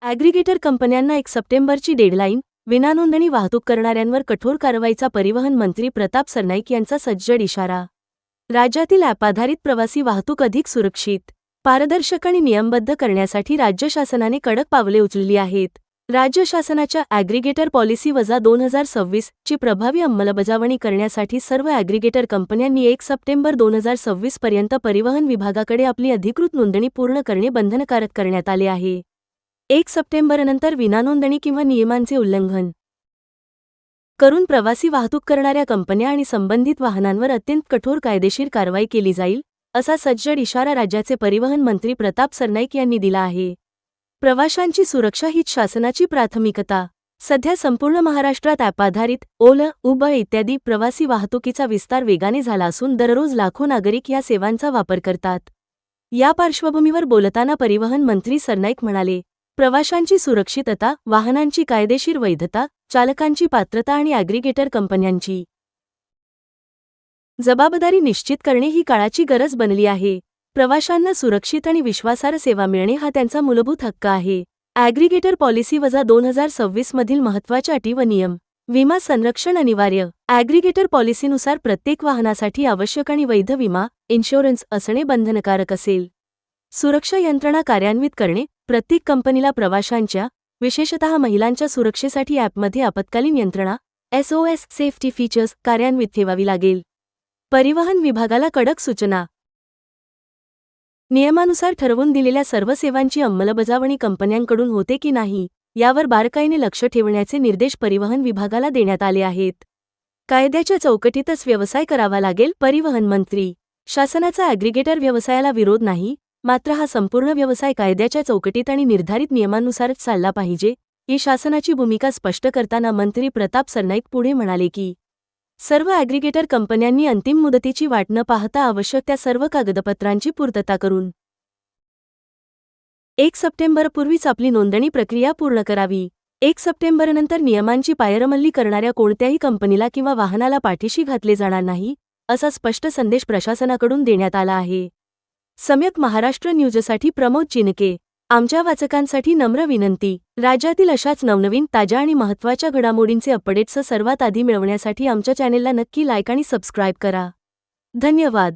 Aggregator कंपन्यांना 1 सप्टेंबरची deadline, विनानोंदणी वाहतूक करणाऱ्यांवर कठोर कारवाईचा परिवहन मंत्री प्रताप सरनाईक यांचा सज्जड इशारा. राज्यातील ॲप आधारित प्रवासी वाहतूक अधिक सुरक्षित, पारदर्शक आणि नियमबद्ध करण्यासाठी राज्य शासनाने कडक पावले उचलली आहेत. राज्य शासनाच्या ॲग्रिगेटर पॉलिसी -2026 ची प्रभावी अंमलबजावणी करण्यासाठी सर्व ॲग्रिगेटर कंपन्यांनी 1 सप्टेंबर 2026 पर्यंत परिवहन विभागाकडे आपली अधिकृत नोंदणी पूर्ण करणे बंधनकारक करण्यात आले आहे. 1 सप्टेंबरनंतर विनानोंदणी किंवा नियमांचे उल्लंघन करून प्रवासी वाहतूक करणाऱ्या कंपन्या आणि संबंधित वाहनांवर अत्यंत कठोर कायदेशीर कारवाई केली जाईल, असा सज्जड इशारा राज्याचे परिवहन मंत्री प्रताप सरनाईक यांनी दिला आहे. प्रवाशांची सुरक्षा हीच शासनाची प्राथमिकता. सध्या संपूर्ण महाराष्ट्रात ॲप आधारित ओला, उबर इत्यादी प्रवासी वाहतुकीचा विस्तार वेगाने झाला असून दररोज लाखो नागरिक या सेवांचा वापर करतात. या पार्श्वभूमीवर बोलताना परिवहन मंत्री सरनाईक म्हणाले, प्रवाशांची सुरक्षितता, वाहनांची कायदेशीर वैधता, चालकांची पात्रता आणि ॲग्रिगेटर कंपन्यांची जबाबदारी निश्चित करणे ही काळाची गरज बनली आहे. प्रवाशांना सुरक्षित आणि विश्वासार्ह सेवा मिळणे हा त्यांचा मूलभूत हक्क आहे. ॲग्रिगेटर पॉलिसी -2026 मधील महत्त्वाच्या अटी व नियम. विमा संरक्षण अनिवार्य. ॲग्रिगेटर पॉलिसीनुसार प्रत्येक वाहनासाठी आवश्यक आणि वैध विमा, इन्शुरन्स असणे बंधनकारक असेल. सुरक्षा यंत्रणा कार्यान्वित करणे. प्रत्येक कंपनीला प्रवाशांच्या, विशेषतः महिलांच्या सुरक्षेसाठी ॲपमध्ये आपत्कालीन यंत्रणा SOS सेफ्टी फीचर्स कार्यान्वित ठेवावी लागेल. परिवहन विभागाला कडक सूचना. नियमानुसार ठरवून दिलेल्या सर्व सेवांची अंमलबजावणी कंपन्यांकडून होते की नाही, यावर बारकाईने लक्ष ठेवण्याचे निर्देश परिवहन विभागाला देण्यात आले आहेत. कायद्याच्या चौकटीतच व्यवसाय करावा लागेल. परिवहन मंत्री. शासनाचा ॲग्रिगेटर व्यवसायाला विरोध नाही, मात्र हा संपूर्ण व्यवसाय कायद्याच्या चौकटीत आणि निर्धारित नियमांनुसारच चालला पाहिजे, ही शासनाची भूमिका स्पष्ट करताना मंत्री प्रताप सरनाईक पुढे म्हणाले की सर्व ॲग्रिगेटर कंपन्यांनी अंतिम मुदतीची वाट न पाहता आवश्यक त्या सर्व कागदपत्रांची पूर्तता करून 1 सप्टेंबरपूर्वीच आपली नोंदणी प्रक्रिया पूर्ण करावी. 1 सप्टेंबरनंतर नियमांची पायरमल्ली करणाऱ्या कोणत्याही कंपनीला किंवा वाहनाला पाठीशी घातले जाणार नाही, असा स्पष्ट संदेश प्रशासनाकडून देण्यात आला आहे. सम्यक महाराष्ट्र न्यूजसाठी प्रमोद चिनके. आमच्या वाचकांसाठी नम्र विनंती. राज्यातील अशाच नवनवीन, ताज्या आणि महत्त्वाच्या घडामोडींचे अपडेट्स सर्वात आधी मिळवण्यासाठी आमच्या चॅनेलला नक्की लाईक आणि सबस्क्राईब करा. धन्यवाद.